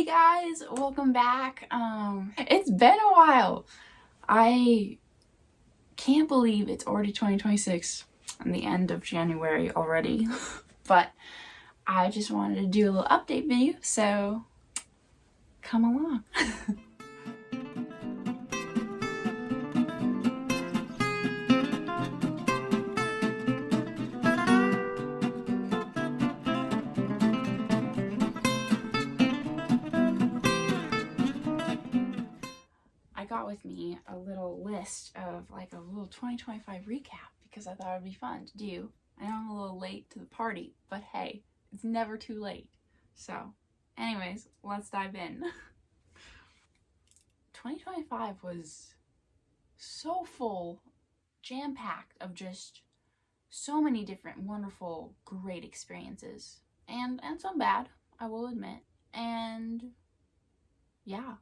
Hey guys, welcome back. It's been a while. I can't believe it's already 2026 and the end of January already. But I just wanted to do a little update video, so come along. I got with me a little list of like a little 2025 recap because I thought it'd be fun to do. I know I'm a little late to the party, but hey, it's never too late. So, anyways, let's dive in. 2025 was so full, jam-packed of just so many different wonderful, great experiences. And some bad, I will admit. And yeah,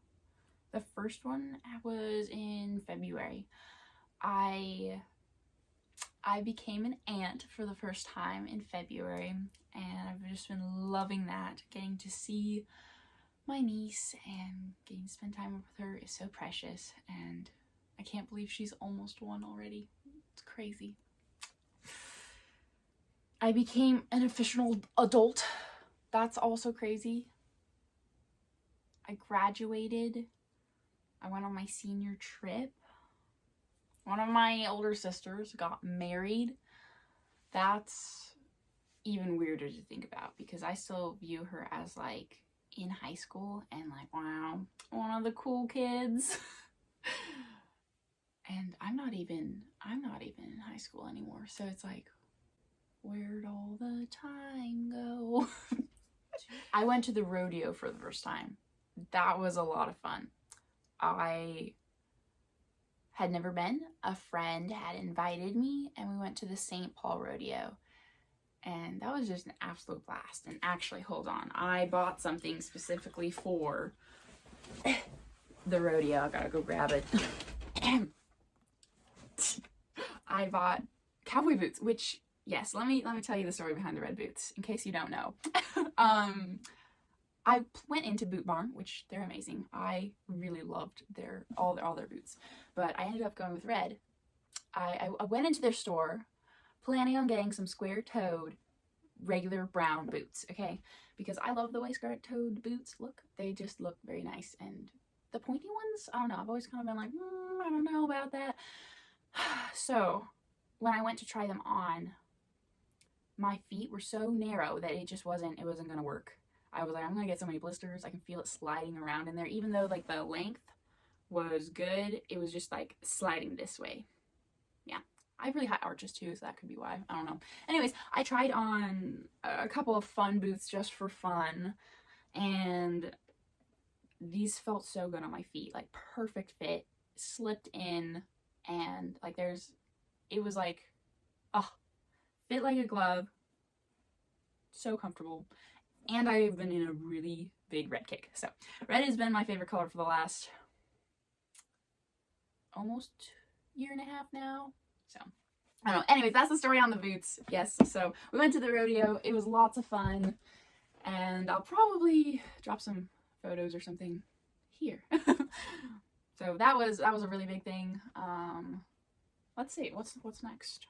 the first one was in February. I became an aunt for the first time in February, and I've just been loving that. Getting to see my niece and getting to spend time with her is so precious, and I can't believe she's almost one already. It's crazy. I became an official adult. That's also crazy. I graduated. I went on my senior trip. One of my older sisters got married. That's even weirder to think about because I still view her as like in high school and like, wow, one of the cool kids. And I'm not even in high school anymore. So it's like, where'd all the time go? I went to the rodeo for the first time. That was a lot of fun. I had never been. A friend had invited me and we went to the St. Paul Rodeo. And that was just an absolute blast. And actually, hold on. I bought something specifically for the rodeo. I gotta go grab it. I bought cowboy boots, which, yes, let me tell you the story behind the red boots, in case you don't know. I went into Boot Barn, which they're amazing. I really loved all their boots, but I ended up going with red. I went into their store planning on getting some square-toed, regular brown boots, okay? Because I love the way square-toed boots look. They just look very nice, and the pointy ones, I don't know. I've always kind of been like, I don't know about that. So when I went to try them on, my feet were so narrow that it wasn't gonna work. I was like, I'm gonna get so many blisters. I can feel it sliding around in there. Even though like the length was good, it was just like sliding this way. Yeah, I have really high arches too, so that could be why. I don't know. Anyways, I tried on a couple of fun boots just for fun, and these felt so good on my feet. Like perfect fit, slipped in, and like it was like, fit like a glove. So comfortable. And I've been in a really big red kick. So red has been my favorite color for the last almost year and a half now. So I don't know. Anyways, that's the story on the boots. Yes, so we went to the rodeo. It was lots of fun. And I'll probably drop some photos or something here. So that was a really big thing. Let's see, what's next?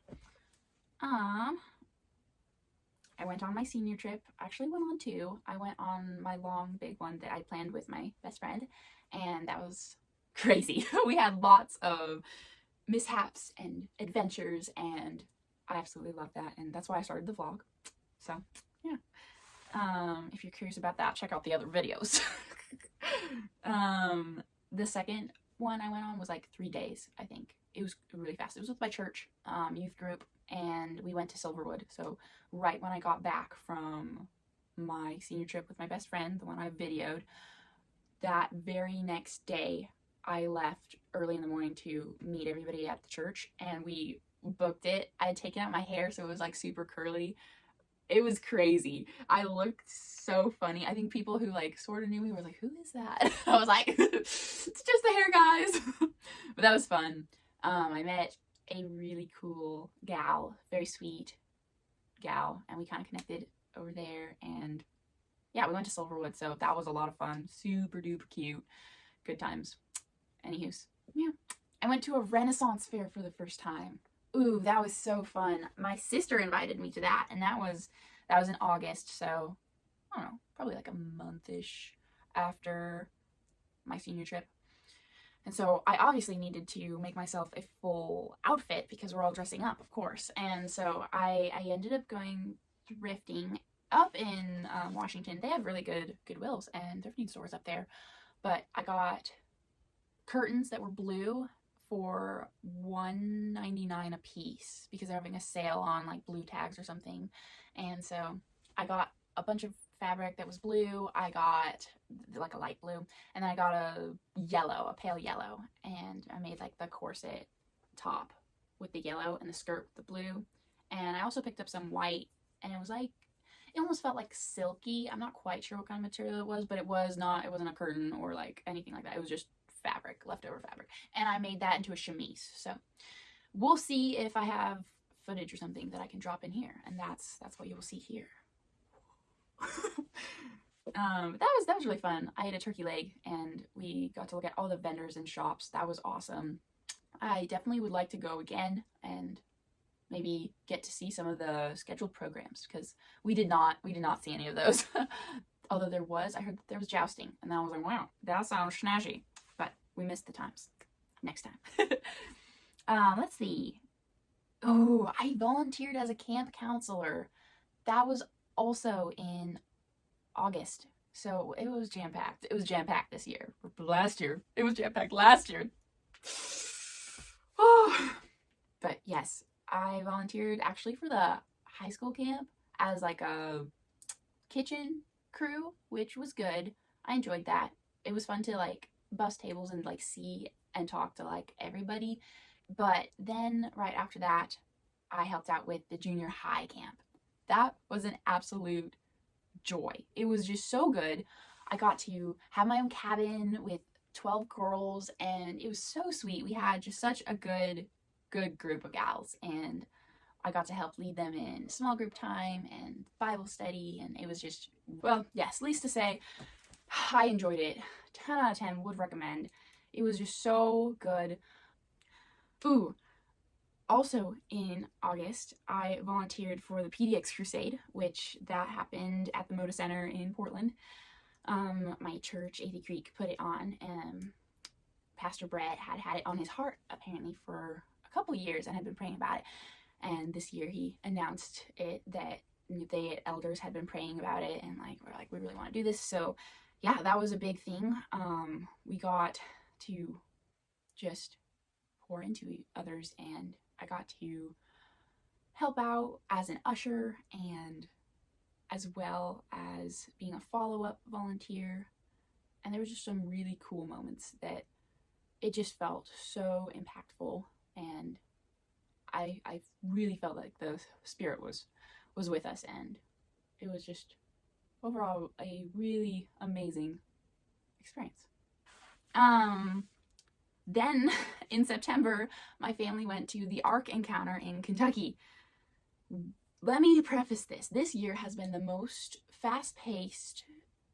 I went on my senior trip. Actually went on two. I went on my long, big one that I planned with my best friend, and that was crazy. We had lots of mishaps and adventures, and I absolutely loved that, and that's why I started the vlog. So, yeah. If you're curious about that, check out the other videos. The second one I went on was like 3 days, I think. It was really fast. It was with my church youth group, and we went to Silverwood. So right when I got back from my senior trip with my best friend, the one I videoed, that very next day I left early in the morning to meet everybody at the church, and we booked it. I had taken out my hair, so it was like super curly. It was crazy. I looked so funny. I think people who like sort of knew me were like, who is that? I was like, it's just the hair, guys. But that was fun. I met a really cool gal, very sweet gal, and we kind of connected over there, and yeah, we went to Silverwood, so that was a lot of fun. Super duper cute. Good times. Anywho's, yeah. I went to a Renaissance fair for the first time. Ooh, that was so fun. My sister invited me to that, and that was in August, so I don't know, probably like a month-ish after my senior trip. And so I obviously needed to make myself a full outfit because we're all dressing up, of course. And so I ended up going thrifting up in Washington. They have really good Goodwills and thrifting stores up there. But I got curtains that were blue for $1.99 a piece because they're having a sale on like blue tags or something. And so I got a bunch of fabric that was blue. I got like a light blue, and then I got a yellow, a pale yellow, and I made like the corset top with the yellow and the skirt with the blue. And I also picked up some white, and it was like, it almost felt like silky. I'm not quite sure what kind of material it was, but it wasn't a curtain or like anything like that. It was just fabric, leftover fabric. And I made that into a chemise. So we'll see if I have footage or something that I can drop in here, and that's what you will see here. That was really fun. I ate a turkey leg, and we got to look at all the vendors and shops. That was awesome. I definitely would like to go again and maybe get to see some of the scheduled programs, because we did not see any of those. Although I heard that there was jousting, and I was like, wow, that sounds snazzy. But we missed the times. Next time. Let's see. Oh, I volunteered as a camp counselor. That was also in August. So it was jam-packed. It was jam-packed this year. Last year. It was jam-packed last year. Oh. But yes, I volunteered actually for the high school camp as like a kitchen crew, which was good. I enjoyed that. It was fun to like bus tables and like see and talk to like everybody. But then right after that, I helped out with the junior high camp. That was an absolute joy. It was just so good. I got to have my own cabin with 12 girls, and it was so sweet. We had just such a good group of gals, and I got to help lead them in small group time and Bible study, and it was just, well, yes, least to say, I enjoyed it. 10 out of 10, would recommend. It was just so good. Ooh, also in August, I volunteered for the PDX Crusade, which that happened at the Moda Center in Portland. My church, Athey Creek, put it on, and Pastor Brett had it on his heart apparently for a couple years and had been praying about it. And this year he announced it that the elders had been praying about it, and like we're like, we really want to do this. So yeah, that was a big thing. We got to just pour into others, and I got to help out as an usher, and as well as being a follow-up volunteer. And there was just some really cool moments that it just felt so impactful, and I really felt like the Spirit was with us, and it was just overall a really amazing experience. Then in September, my family went to the Ark Encounter in Kentucky. Let me preface this. This year has been the most fast-paced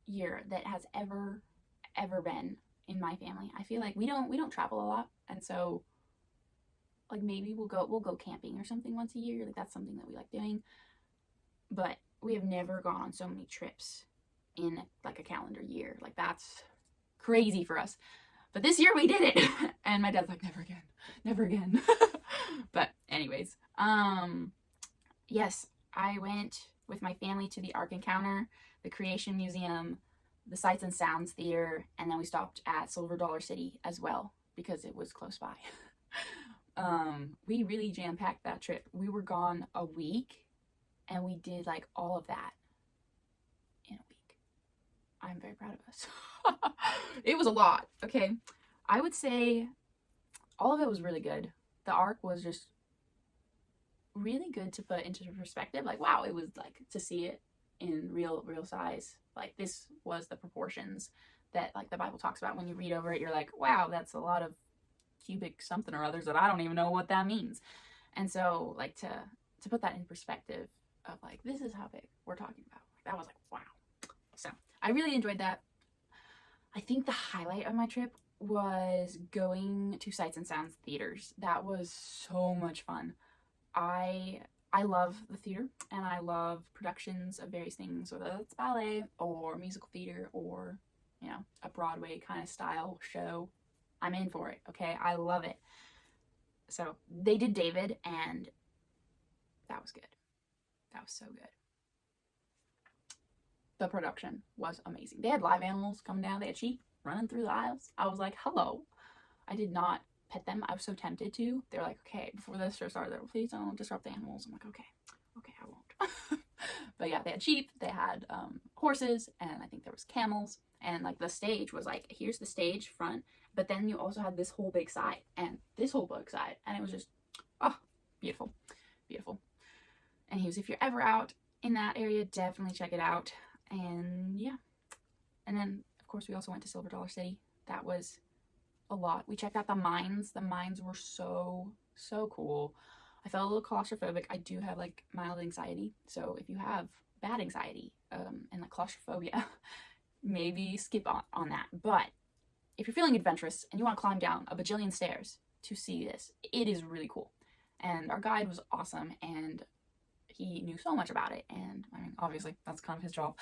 year that has ever been in my family. I feel like we don't travel a lot, and so like maybe we'll go camping or something once a year. Like that's something that we like doing. But we have never gone on so many trips in like a calendar year. Like that's crazy for us. But this year we did it. And my dad's like, never again. Never again. But anyways, yes, I went with my family to the Ark Encounter, the Creation Museum, the Sights and Sounds Theater, and then we stopped at Silver Dollar City as well because it was close by. We really jam-packed that trip. We were gone a week, and we did like all of that in a week. I'm very proud of us. It was a lot. Okay, I would say all of it was really good. The Ark was just really good to put into perspective. Like, wow, it was like to see it in real size. Like this was the proportions that like the Bible talks about. When you read over it, you're like, wow, that's a lot of cubic something or others that I don't even know what that means. And so like to put that in perspective of like, this is how big we're talking about. That was like, wow. So I really enjoyed that. I think the highlight of my trip was going to Sights and Sounds theaters. That was so much fun. I I love the theater and I love productions of various things, whether it's ballet or musical theater or, a Broadway kind of style show. I'm in for it, okay? I love it. So they did David, and that was good. That was so good. The production was amazing. They had live animals coming down. They had sheep running through the aisles. I was like, hello. I did not pet them. I was so tempted to. They were like, okay, before this show started, they were, please don't disrupt the animals. I'm like, okay, I won't. But yeah, they had sheep, they had horses, and I think there was camels. And like the stage was like, here's the stage front, but then you also had this whole big side and this whole big side, and it was just, oh, beautiful, beautiful. And if you're ever out in that area, definitely check it out. And yeah, and then of course we also went to Silver Dollar City. That was a lot. We checked out the mines. The mines were so cool. I felt a little claustrophobic. I do have like mild anxiety, so if you have bad anxiety and like claustrophobia, maybe skip on that. But if you're feeling adventurous and you want to climb down a bajillion stairs to see this, it is really cool. And our guide was awesome, and he knew so much about it, and I mean, obviously that's kind of his job.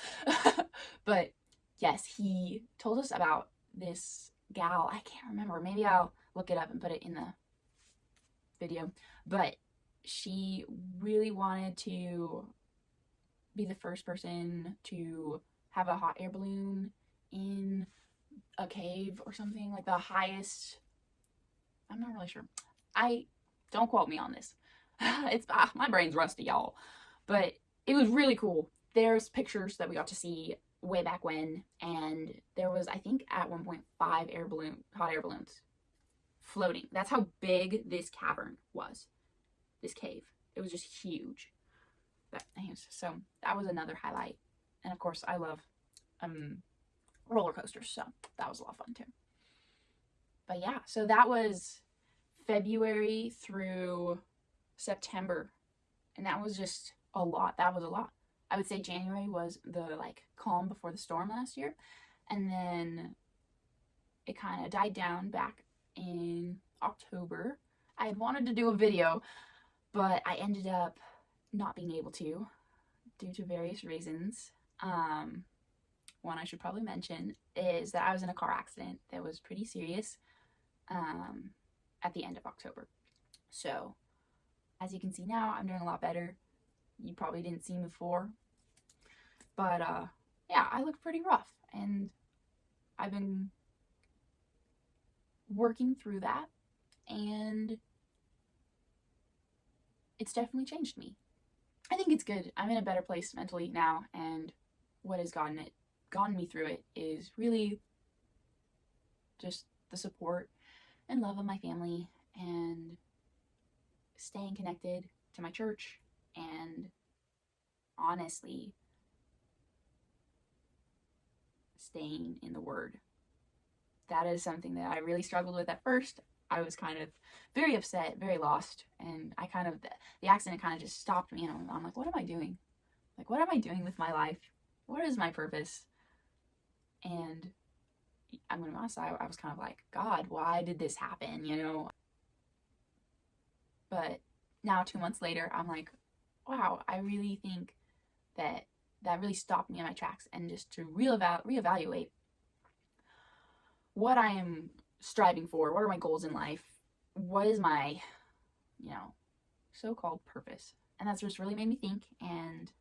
But yes, he told us about this gal. I can't remember. Maybe I'll look it up and put it in the video. But she really wanted to be the first person to have a hot air balloon in a cave or something, like the highest. I'm not really sure. Don't quote me on this. It's my brain's rusty, y'all. But it was really cool. There's pictures that we got to see way back when, and there was, I think, at one point 5 hot air balloons floating. That's how big this cavern was. This cave. It was just huge. But anyways, so that was another highlight. And of course, I love roller coasters, so that was a lot of fun too. But yeah, so that was February through September, and that was just a lot. That was a lot. I would say January was the like calm before the storm last year, and then it kind of died down back in October. I had wanted to do a video, but I ended up not being able to due to various reasons. One I should probably mention is that I was in a car accident that was pretty serious at the end of October. So as you can see now, I'm doing a lot better. You probably didn't see me before. But yeah, I look pretty rough, and I've been working through that, and it's definitely changed me. I think it's good. I'm in a better place mentally now, and what has gotten me through it is really just the support and love of my family, and staying connected to my church, and honestly staying in the Word. That is something that I really struggled with at first. I was kind of very upset, very lost, and the accident kind of just stopped me, and I'm like, what am I doing? Like, what am I doing with my life? What is my purpose? And I'm gonna be honest, I was kind of like, God, why did this happen, But now 2 months later, I'm like, wow, I really think that really stopped me in my tracks, and just to reevaluate what I am striving for, what are my goals in life, what is my, so-called purpose. And that's just really made me think, and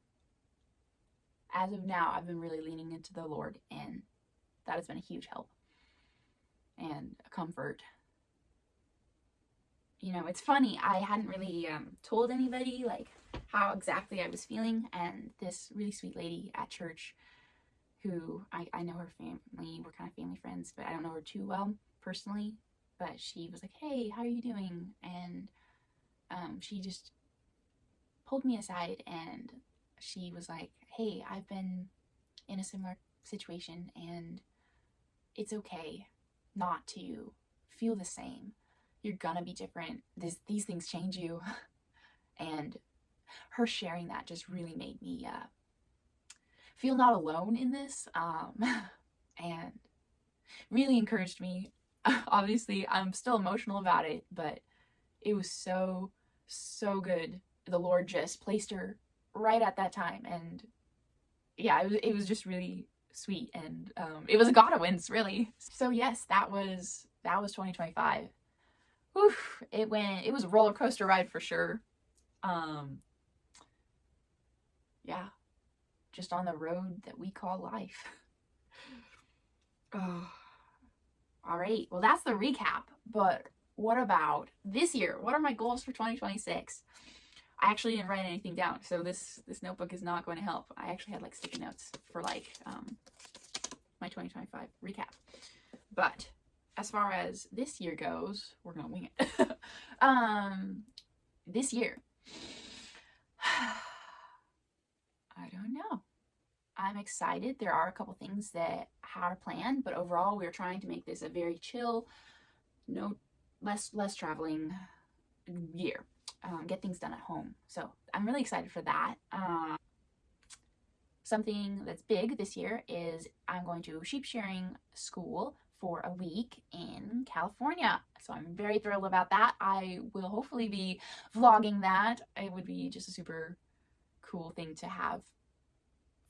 as of now, I've been really leaning into the Lord, and that has been a huge help and a comfort. It's funny, I hadn't really told anybody like how exactly I was feeling, and this really sweet lady at church, who I know her family, we're kind of family friends, but I don't know her too well personally, but she was like, hey, how are you doing? And she just pulled me aside, and she was like, hey, I've been in a similar situation, and it's okay not to feel the same. You're gonna be different. These things change you. And her sharing that just really made me feel not alone in this, and really encouraged me. Obviously, I'm still emotional about it, but it was so, so good. The Lord just placed her right at that time, and yeah, it was just really sweet, and it was a God of wins, really. So yes, that was 2025. Whew, it was a roller coaster ride for sure. Um, yeah, just on the road that we call life. Oh, all right, well that's the recap. But what about this year? What are my goals for 2026? I actually didn't write anything down, so this notebook is not going to help. I actually had like sticky notes for like my 2025 recap. But as far as this year goes, we're gonna wing it. This year, I don't know. I'm excited. There are a couple things that are planned, but overall, we're trying to make this a very chill, no less traveling year. Get things done at home. So I'm really excited for that. Something that's big this year is I'm going to sheep shearing school for a week in California. So I'm very thrilled about that. I will hopefully be vlogging that. It would be just a super cool thing to have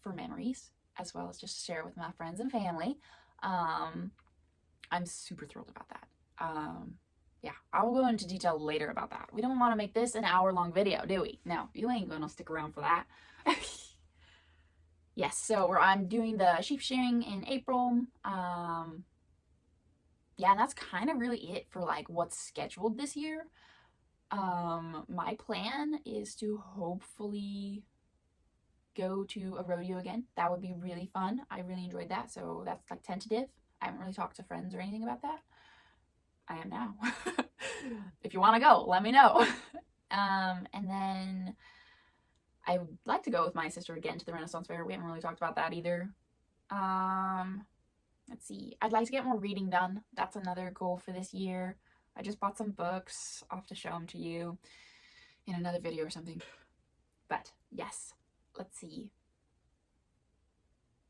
for memories, as well as just share with my friends and family. I'm super thrilled about that. Yeah, I will go into detail later about that. We don't want to make this an hour-long video, do we? No, you ain't gonna stick around for that. Yes, so I'm doing the sheep shearing in April. Yeah, and that's kind of really it for like what's scheduled this year. My plan is to hopefully go to a rodeo again. That would be really fun. I really enjoyed that, so that's like tentative. I haven't really talked to friends or anything about that. I am now. If you want to go, let me know. And then I would like to go with my sister again to the Renaissance Fair. We haven't really talked about that either. Let's see. I'd like to get more reading done. That's another goal for this year. I just bought some books. I'll have to show them to you in another video or something. But yes, let's see.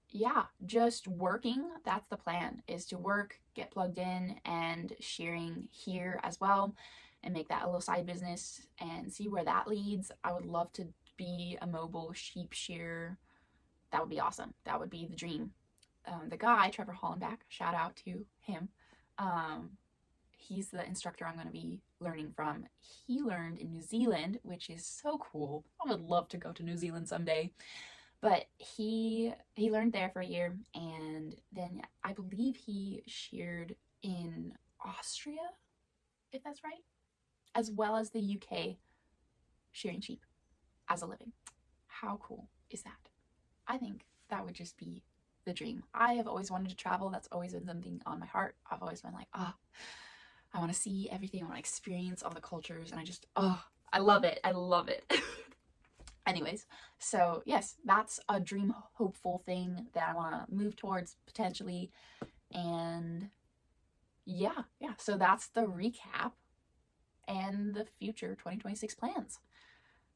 Yeah, just working. That's the plan, is to work, get plugged in, and shearing here as well, and make that a little side business and see where that leads. I would love to be a mobile sheep shearer. That would be awesome. That would be the dream. The guy, Trevor Hollenbach, shout out to him. He's the instructor I'm going to be learning from. He learned in New Zealand, which is so cool. I would love to go to New Zealand someday. But he learned there for a year, and then I believe he sheared in Austria, if that's right, as well as the UK, shearing sheep as a living. How cool is that? I think that would just be the dream. I have always wanted to travel. That's always been something on my heart. I've always been like, I want to see everything. I want to experience all the cultures, and I love it. I love it. Anyways, so yes, that's a dream, hopeful thing that I want to move towards potentially. And yeah, so that's the recap and the future 2026 plans.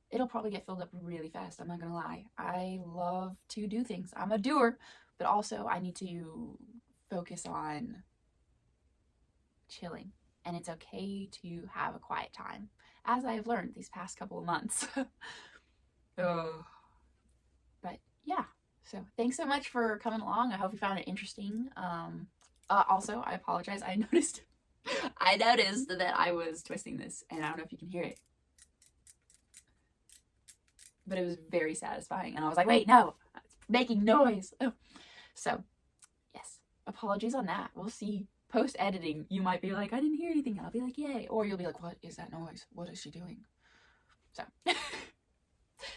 It'll probably get filled up really fast, I'm not gonna lie. I love to do things. I'm a doer, but also I need to focus on chilling. And it's okay to have a quiet time, as I've learned these past couple of months. But yeah, so thanks so much for coming along. I hope you found it interesting. Also, I apologize. I noticed that I was twisting this, and I don't know if you can hear it, but it was very satisfying. And I was like, wait, no, it's making noise. So yes, apologies on that. We'll see. Post editing, you might be like, I didn't hear anything. And I'll be like, yay. Or you'll be like, what is that noise? What is she doing? So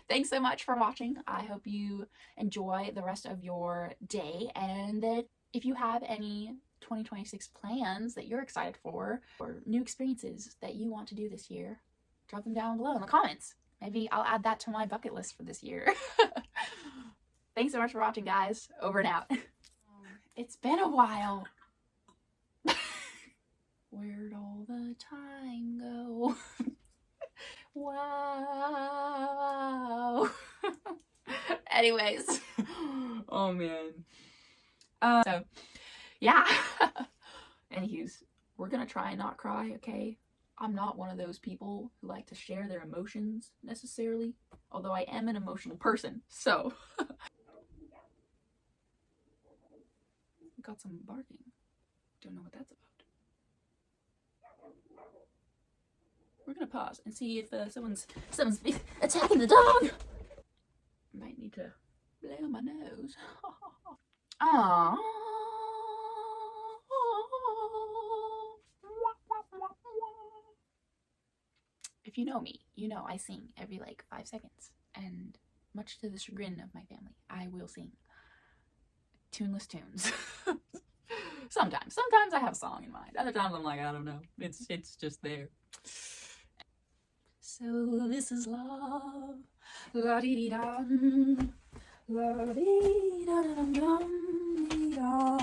thanks so much for watching. I hope you enjoy the rest of your day, and that if you have any 2026 plans that you're excited for, or new experiences that you want to do this year, drop them down below in the comments. Maybe I'll add that to my bucket list for this year. Thanks so much for watching, guys. Over and out. It's been a while. Where'd all the time go? Wow. Anyways. Oh man. So yeah. Anywho's, we're gonna try and not cry, okay? I'm not one of those people who like to share their emotions necessarily, although I am an emotional person, so. Got some barking. Don't know what that's about. We're gonna pause and see if someone's attacking the dog. Might need to blow my nose. Aww. If you know me, you know I sing every like 5 seconds, and much to the chagrin of my family, I will sing tuneless tunes. Sometimes I have a song in mind. Other times I'm like, I don't know. It's just there. So this is love. La dee dee da. La dee da da dum dee da.